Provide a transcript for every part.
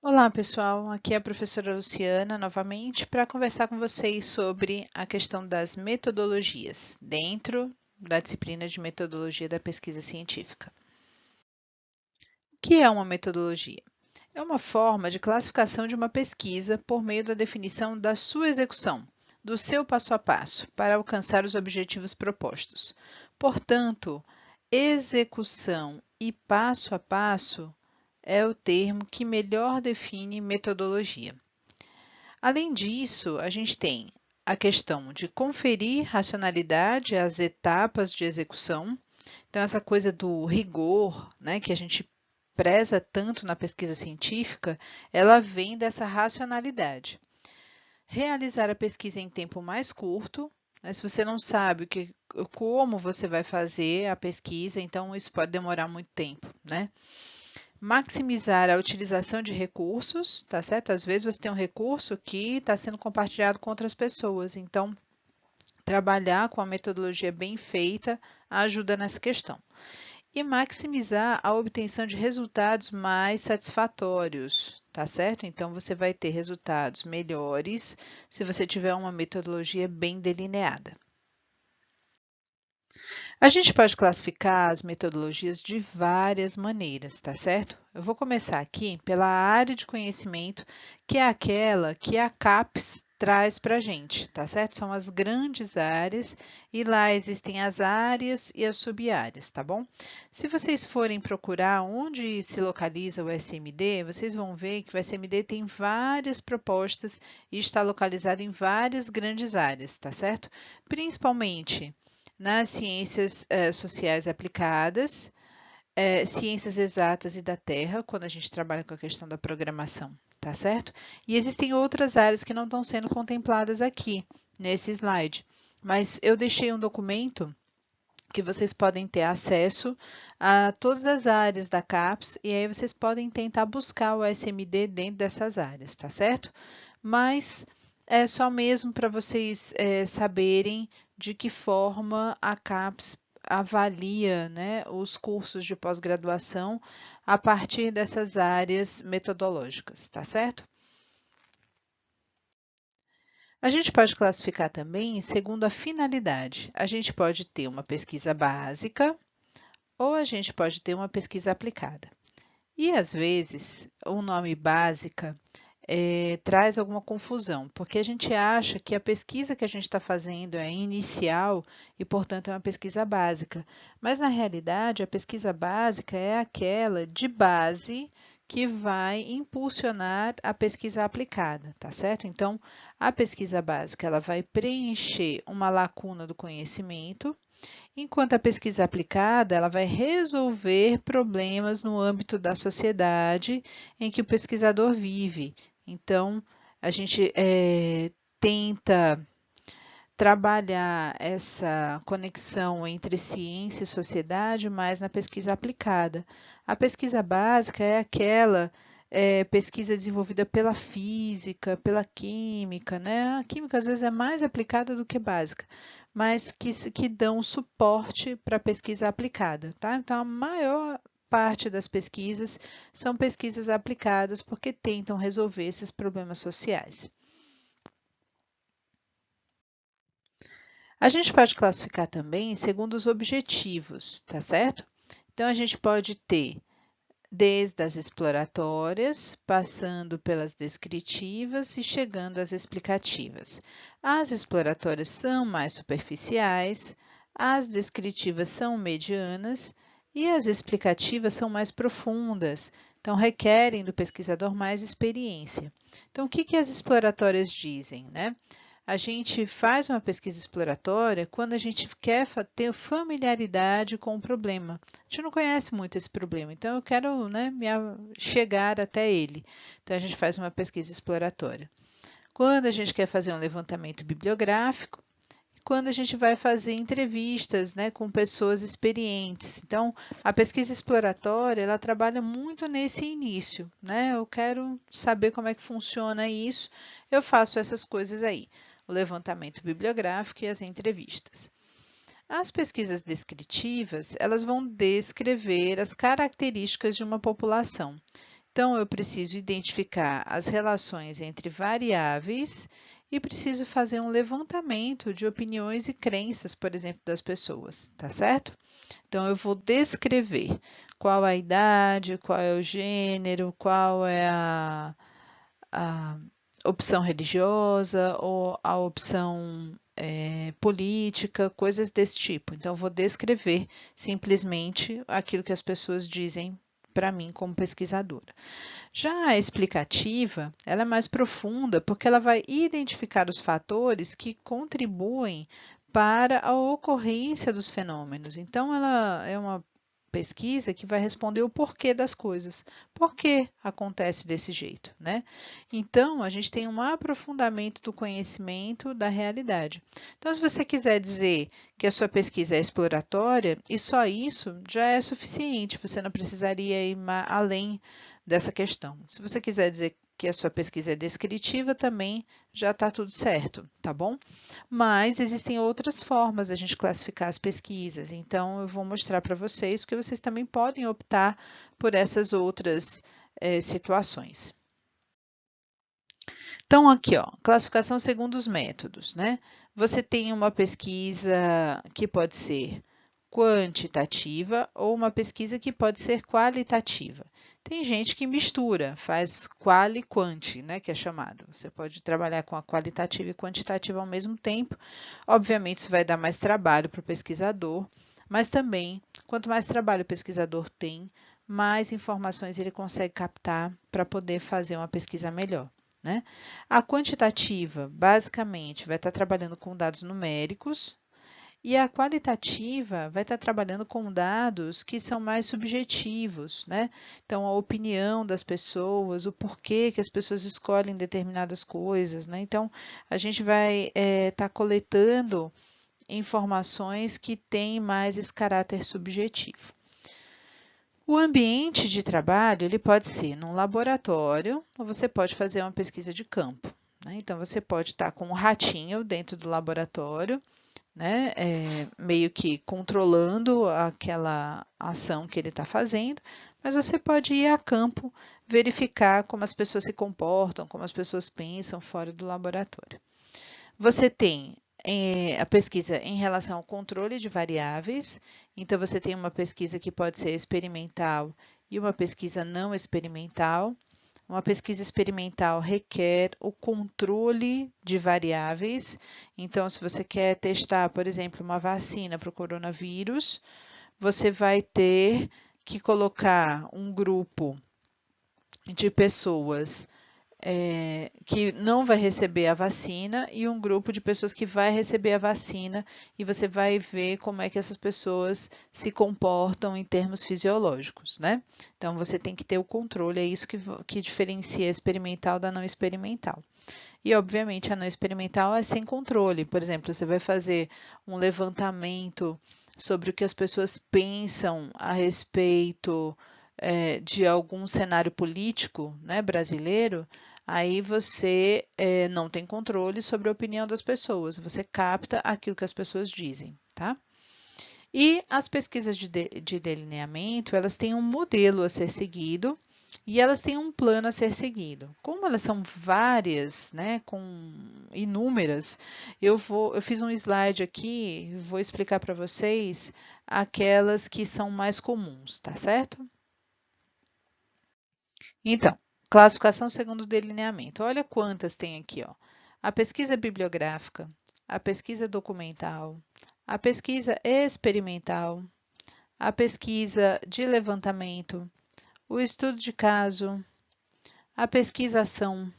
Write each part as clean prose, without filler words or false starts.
Olá, pessoal. Aqui é a professora Luciana novamente para conversar com vocês sobre a questão das metodologias dentro da disciplina de metodologia da pesquisa científica. O que é uma metodologia? É uma forma de classificação de uma pesquisa por meio da definição da sua execução, do seu passo a passo, para alcançar os objetivos propostos. Portanto, execução e passo a passo é o termo que melhor define metodologia. Além disso, a gente tem a questão de conferir racionalidade às etapas de execução. Então, essa coisa do rigor, né, que a gente preza tanto na pesquisa científica, ela vem dessa racionalidade. Realizar a pesquisa em tempo mais curto, né, se você não sabe como você vai fazer a pesquisa, então isso pode demorar muito tempo, né? Maximizar a utilização de recursos, tá certo? Às vezes você tem um recurso que está sendo compartilhado com outras pessoas, então trabalhar com a metodologia bem feita ajuda nessa questão. E maximizar a obtenção de resultados mais satisfatórios, tá certo? Então você vai ter resultados melhores se você tiver uma metodologia bem delineada. A gente pode classificar as metodologias de várias maneiras, tá certo? Eu vou começar aqui pela área de conhecimento, que é aquela que a CAPES traz para a gente, tá certo? São as grandes áreas e lá existem as áreas e as sub-áreas, tá bom? Se vocês forem procurar onde se localiza o SMD, vocês vão ver que o SMD tem várias propostas e está localizado em várias grandes áreas, tá certo? Principalmente nas ciências sociais aplicadas, ciências exatas e da Terra, quando a gente trabalha com a questão da programação, tá certo? E existem outras áreas que não estão sendo contempladas aqui, nesse slide. Mas eu deixei um documento que vocês podem ter acesso a todas as áreas da CAPES e aí vocês podem tentar buscar o SMD dentro dessas áreas, tá certo? Mas é só mesmo para vocês saberem de que forma a CAPES avalia, né, os cursos de pós-graduação a partir dessas áreas metodológicas, tá certo? A gente pode classificar também segundo a finalidade. A gente pode ter uma pesquisa básica, ou a gente pode ter uma pesquisa aplicada. E às vezes o nome básica traz alguma confusão, porque a gente acha que a pesquisa que a gente está fazendo é inicial e, portanto, é uma pesquisa básica. Mas na realidade, a pesquisa básica é aquela de base que vai impulsionar a pesquisa aplicada, tá certo? Então, a pesquisa básica ela vai preencher uma lacuna do conhecimento. Enquanto a pesquisa aplicada, ela vai resolver problemas no âmbito da sociedade em que o pesquisador vive. Então, a gente tenta trabalhar essa conexão entre ciência e sociedade mais na pesquisa aplicada. A pesquisa básica é aquela pesquisa desenvolvida pela física, pela química, né? A química às vezes é mais aplicada do que básica, mas que dão suporte para a pesquisa aplicada, tá? Então, a maior parte das pesquisas são pesquisas aplicadas porque tentam resolver esses problemas sociais. A gente pode classificar também segundo os objetivos, tá certo? Então, a gente pode ter desde as exploratórias, passando pelas descritivas e chegando às explicativas. As exploratórias são mais superficiais, as descritivas são medianas e as explicativas são mais profundas, então requerem do pesquisador mais experiência. Então, o que as exploratórias dizem, né? A gente faz uma pesquisa exploratória quando a gente quer ter familiaridade com o problema. A gente não conhece muito esse problema, então eu quero, né, chegar até ele. Então a gente faz uma pesquisa exploratória. Quando a gente quer fazer um levantamento bibliográfico, e quando a gente vai fazer entrevistas, né, com pessoas experientes. Então, a pesquisa exploratória, ela trabalha muito nesse início, né? Eu quero saber como é que funciona isso, eu faço essas coisas aí, o levantamento bibliográfico e as entrevistas. As pesquisas descritivas, elas vão descrever as características de uma população. Então, eu preciso identificar as relações entre variáveis e preciso fazer um levantamento de opiniões e crenças, por exemplo, das pessoas, tá certo? Então, eu vou descrever qual a idade, qual é o gênero, qual é a opção religiosa ou a opção política, coisas desse tipo. Então, eu vou descrever simplesmente aquilo que as pessoas dizem para mim como pesquisadora. Já a explicativa, ela é mais profunda porque ela vai identificar os fatores que contribuem para a ocorrência dos fenômenos. Então, ela é uma pesquisa que vai responder o porquê das coisas. Por que acontece desse jeito, né? Então, a gente tem um aprofundamento do conhecimento da realidade. Então, se você quiser dizer que a sua pesquisa é exploratória, e só isso já é suficiente, você não precisaria ir além dessa questão. Se você quiser dizer que a sua pesquisa é descritiva, também já está tudo certo, tá bom? Mas existem outras formas da gente classificar as pesquisas, então eu vou mostrar para vocês, porque vocês também podem optar por essas outras situações. Então, aqui, ó, classificação segundo os métodos, né? Você tem uma pesquisa que pode ser quantitativa ou uma pesquisa que pode ser qualitativa. Tem gente que mistura, faz qual e quanti, né, que é chamado. Você pode trabalhar com a qualitativa e quantitativa ao mesmo tempo. Obviamente, isso vai dar mais trabalho para o pesquisador, mas também, quanto mais trabalho o pesquisador tem, mais informações ele consegue captar para poder fazer uma pesquisa melhor, né? A quantitativa, basicamente, vai estar trabalhando com dados numéricos, e a qualitativa vai estar trabalhando com dados que são mais subjetivos, né? Então, a opinião das pessoas, o porquê que as pessoas escolhem determinadas coisas, né? Então, a gente vai estar coletando informações que têm mais esse caráter subjetivo. O ambiente de trabalho, ele pode ser num laboratório, ou você pode fazer uma pesquisa de campo, né? Então, você pode estar com um ratinho dentro do laboratório, né, meio que controlando aquela ação que ele está fazendo, mas você pode ir a campo verificar como as pessoas se comportam, como as pessoas pensam fora do laboratório. Você tem a pesquisa em relação ao controle de variáveis, então você tem uma pesquisa que pode ser experimental e uma pesquisa não experimental. Uma pesquisa experimental requer o controle de variáveis. Então, se você quer testar, por exemplo, uma vacina para o coronavírus, você vai ter que colocar um grupo de pessoas que não vai receber a vacina e um grupo de pessoas que vai receber a vacina e você vai ver como é que essas pessoas se comportam em termos fisiológicos, né? Então, você tem que ter o controle, é isso que diferencia a experimental da não experimental. E, obviamente, a não experimental é sem controle. Por exemplo, você vai fazer um levantamento sobre o que as pessoas pensam a respeito de algum cenário político, né, brasileiro, aí você não tem controle sobre a opinião das pessoas, você capta aquilo que as pessoas dizem, tá? E as pesquisas de delineamento, elas têm um modelo a ser seguido e elas têm um plano a ser seguido. Como elas são várias, né, com inúmeras, eu fiz um slide aqui, vou explicar para vocês aquelas que são mais comuns, tá certo? Então, classificação segundo o delineamento. Olha quantas tem aqui, ó. A pesquisa bibliográfica, a pesquisa documental, a pesquisa experimental, a pesquisa de levantamento, o estudo de caso, a pesquisação,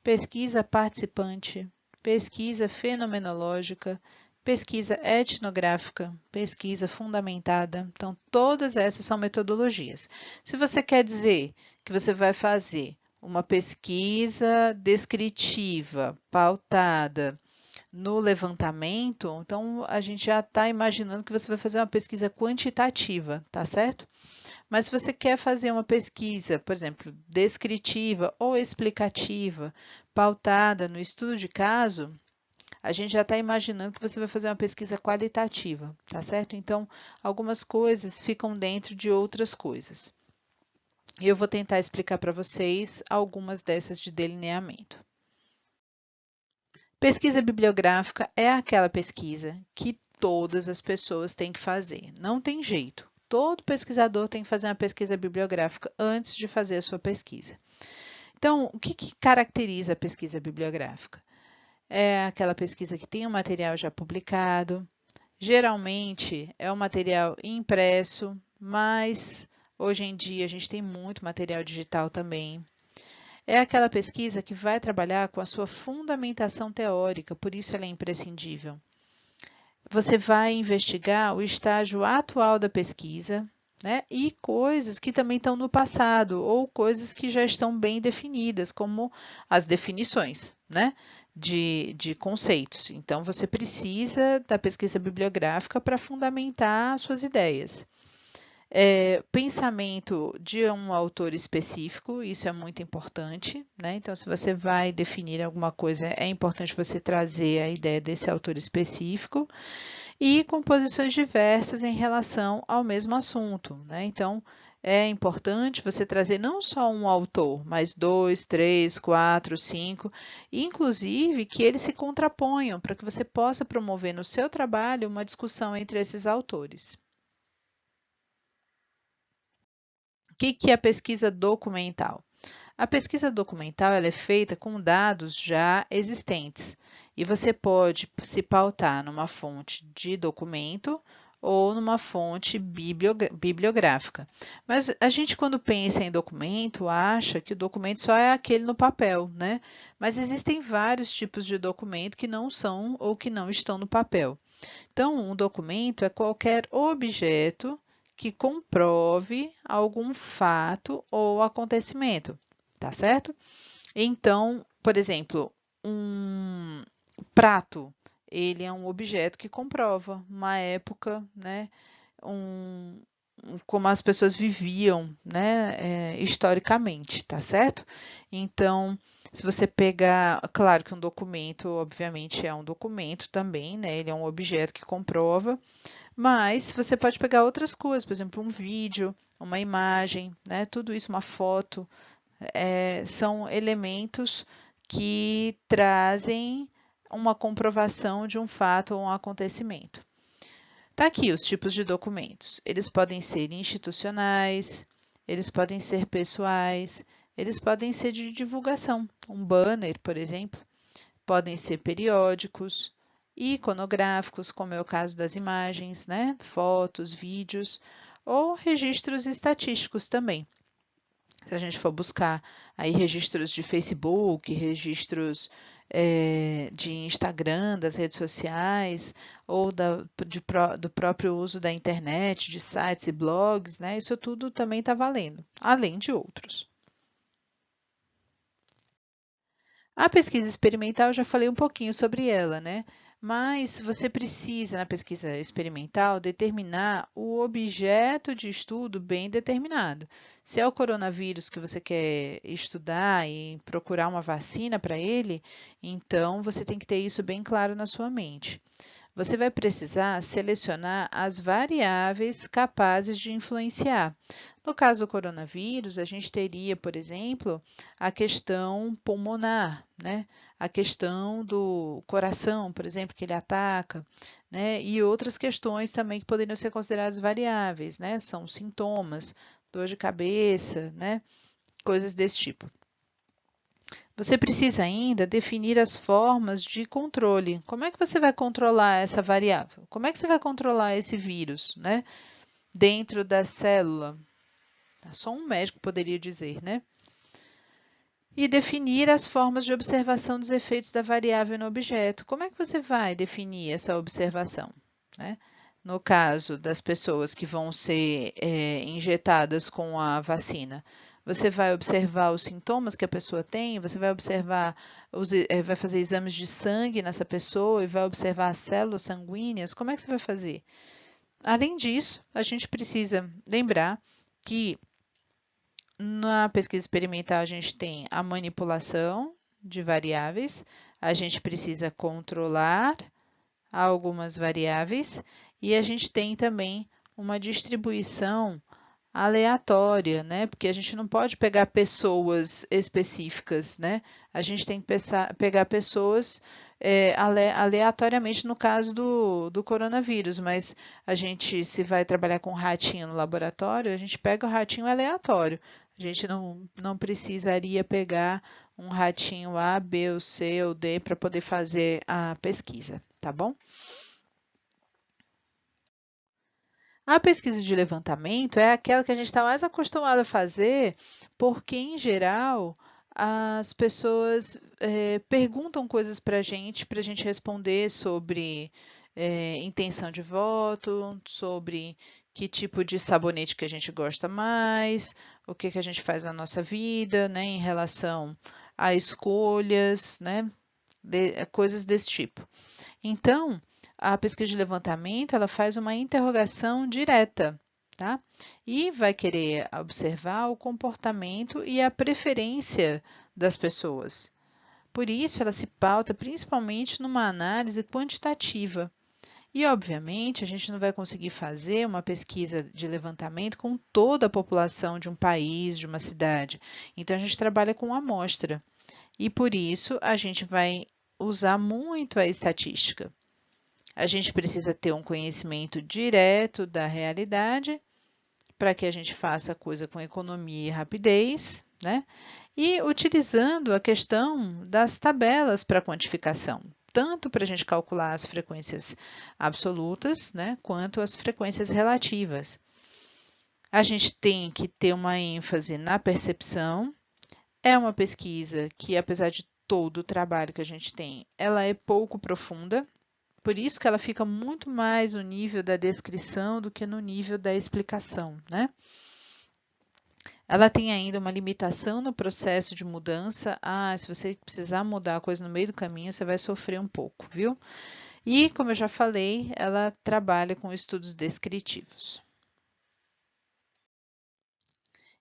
pesquisa participante, pesquisa fenomenológica, pesquisa etnográfica, pesquisa fundamentada. Então, todas essas são metodologias. Se você quer dizer que você vai fazer uma pesquisa descritiva, pautada no levantamento, então a gente já está imaginando que você vai fazer uma pesquisa quantitativa, tá certo? Mas se você quer fazer uma pesquisa, por exemplo, descritiva ou explicativa, pautada no estudo de caso, a gente já está imaginando que você vai fazer uma pesquisa qualitativa, tá certo? Então, algumas coisas ficam dentro de outras coisas. E eu vou tentar explicar para vocês algumas dessas de delineamento. Pesquisa bibliográfica é aquela pesquisa que todas as pessoas têm que fazer. Não tem jeito. Todo pesquisador tem que fazer uma pesquisa bibliográfica antes de fazer a sua pesquisa. Então, o que caracteriza a pesquisa bibliográfica? É aquela pesquisa que tem um material já publicado, geralmente é um material impresso, mas hoje em dia a gente tem muito material digital também. É aquela pesquisa que vai trabalhar com a sua fundamentação teórica, por isso ela é imprescindível. Você vai investigar o estágio atual da pesquisa, né, e coisas que também estão no passado, ou coisas que já estão bem definidas, como as definições, né, de conceitos. Então, você precisa da pesquisa bibliográfica para fundamentar as suas ideias. Pensamento de um autor específico, isso é muito importante, né? Então, se você vai definir alguma coisa, é importante você trazer a ideia desse autor específico e composições diversas em relação ao mesmo assunto, né? Então, é importante você trazer não só um autor, mas 2, 3, 4, 5, e inclusive que eles se contraponham para que você possa promover no seu trabalho uma discussão entre esses autores. O que é a pesquisa documental? A pesquisa documental ela é feita com dados já existentes e você pode se pautar numa fonte de documento ou numa fonte bibliográfica. Mas a gente, quando pensa em documento, acha que o documento só é aquele no papel, né? Mas existem vários tipos de documento que não são ou que não estão no papel. Então, um documento é qualquer objeto que comprove algum fato ou acontecimento, tá certo? Então, por exemplo, um prato, ele é um objeto que comprova uma época, né? Como as pessoas viviam, né, historicamente, tá certo? Então, se você pegar, claro que um documento, obviamente, é um documento também, né? Ele é um objeto que comprova, mas você pode pegar outras coisas, por exemplo, um vídeo, uma imagem, né? Tudo isso, uma foto, são elementos que trazem uma comprovação de um fato ou um acontecimento. Tá aqui os tipos de documentos. Eles podem ser institucionais, eles podem ser pessoais, eles podem ser de divulgação, um banner, por exemplo, podem ser periódicos, iconográficos, como é o caso das imagens, né? Fotos, vídeos, ou registros estatísticos também. Se a gente for buscar aí registros de Facebook, registros de Instagram, das redes sociais, ou do próprio uso da internet, de sites e blogs, né? Isso tudo também está valendo, além de outros. A pesquisa experimental, eu já falei um pouquinho sobre ela, né? Mas você precisa, na pesquisa experimental, determinar o objeto de estudo bem determinado. Se é o coronavírus que você quer estudar e procurar uma vacina para ele, então você tem que ter isso bem claro na sua mente. Você vai precisar selecionar as variáveis capazes de influenciar. No caso do coronavírus, a gente teria, por exemplo, a questão pulmonar, né? A questão do coração, por exemplo, que ele ataca, né? E outras questões também que poderiam ser consideradas variáveis, né? São sintomas, dor de cabeça, né? Coisas desse tipo. Você precisa ainda definir as formas de controle. Como é que você vai controlar essa variável? Como é que você vai controlar esse vírus, né? Dentro da célula? Só um médico poderia dizer, né? E definir as formas de observação dos efeitos da variável no objeto. Como é que você vai definir essa observação, né? No caso das pessoas que vão ser injetadas com a vacina, você vai observar os sintomas que a pessoa tem, você vai observar, vai fazer exames de sangue nessa pessoa e vai observar as células sanguíneas. Como é que você vai fazer? Além disso, a gente precisa lembrar que na pesquisa experimental a gente tem a manipulação de variáveis, a gente precisa controlar algumas variáveis e a gente tem também uma distribuição aleatória, né? Porque a gente não pode pegar pessoas específicas, né? A gente tem que pegar pessoas aleatoriamente no caso do coronavírus, mas a gente, se vai trabalhar com ratinho no laboratório, a gente pega o ratinho aleatório. A gente não precisaria pegar um ratinho A, B, ou C ou D para poder fazer a pesquisa, tá bom? A pesquisa de levantamento é aquela que a gente está mais acostumado a fazer, porque, em geral, as pessoas perguntam coisas para a gente responder sobre intenção de voto, sobre que tipo de sabonete que a gente gosta mais, o que que a gente faz na nossa vida, né, em relação a escolhas, né, coisas desse tipo. Então, a pesquisa de levantamento, ela faz uma interrogação direta, tá? E vai querer observar o comportamento e a preferência das pessoas. Por isso, ela se pauta principalmente numa análise quantitativa. E, obviamente, a gente não vai conseguir fazer uma pesquisa de levantamento com toda a população de um país, de uma cidade. Então, a gente trabalha com amostra. E, por isso, a gente vai usar muito a estatística. A gente precisa ter um conhecimento direto da realidade para que a gente faça a coisa com economia e rapidez, né? E utilizando a questão das tabelas para quantificação, tanto para a gente calcular as frequências absolutas, né, quanto as frequências relativas. A gente tem que ter uma ênfase na percepção. É uma pesquisa que, apesar de todo o trabalho que a gente tem, ela é pouco profunda. Por isso que ela fica muito mais no nível da descrição do que no nível da explicação, né? Ela tem ainda uma limitação no processo de mudança. Se você precisar mudar a coisa no meio do caminho, você vai sofrer um pouco, viu? E, como eu já falei, ela trabalha com estudos descritivos.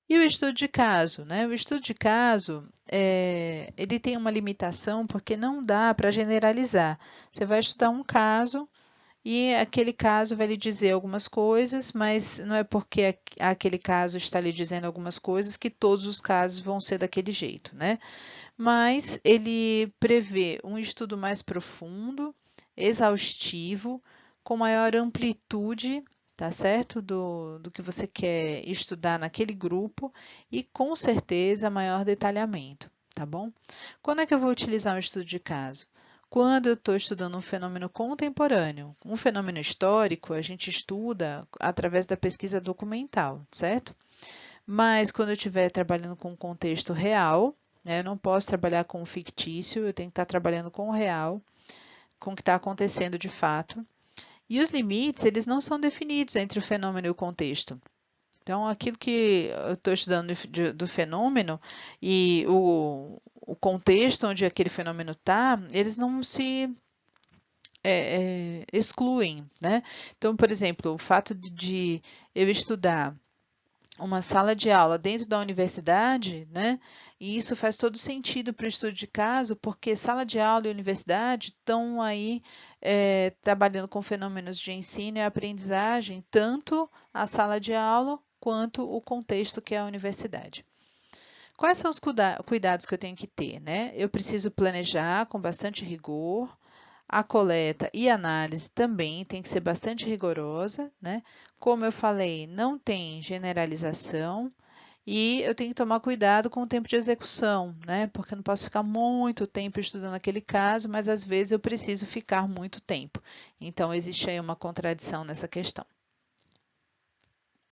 E o estudo de caso, né? O estudo de caso, ele tem uma limitação porque não dá para generalizar. Você vai estudar um caso e aquele caso vai lhe dizer algumas coisas, mas não é porque aquele caso está lhe dizendo algumas coisas que todos os casos vão ser daquele jeito, né? Mas ele prevê um estudo mais profundo, exaustivo, com maior amplitude, tá certo? Do que você quer estudar naquele grupo e com certeza maior detalhamento, tá bom? Quando é que eu vou utilizar um estudo de caso? Quando eu estou estudando um fenômeno contemporâneo. Um fenômeno histórico, a gente estuda através da pesquisa documental, certo? Mas quando eu estiver trabalhando com um contexto real, né, eu não posso trabalhar com o fictício, eu tenho que estar trabalhando com o real, com o que está acontecendo de fato. E os limites, eles não são definidos entre o fenômeno e o contexto. Então, aquilo que eu estou estudando do fenômeno e o contexto onde aquele fenômeno está, eles não se excluem, né? Então, por exemplo, o fato de eu estudar uma sala de aula dentro da universidade, né? E isso faz todo sentido para o estudo de caso, porque sala de aula e universidade estão aí trabalhando com fenômenos de ensino e aprendizagem, tanto a sala de aula quanto o contexto que é a universidade. Quais são os cuidados que eu tenho que ter, né? Eu preciso planejar com bastante rigor. A coleta e análise também tem que ser bastante rigorosa, né? Como eu falei, não tem generalização e eu tenho que tomar cuidado com o tempo de execução, né? Porque eu não posso ficar muito tempo estudando aquele caso, mas às vezes eu preciso ficar muito tempo. Então, existe aí uma contradição nessa questão.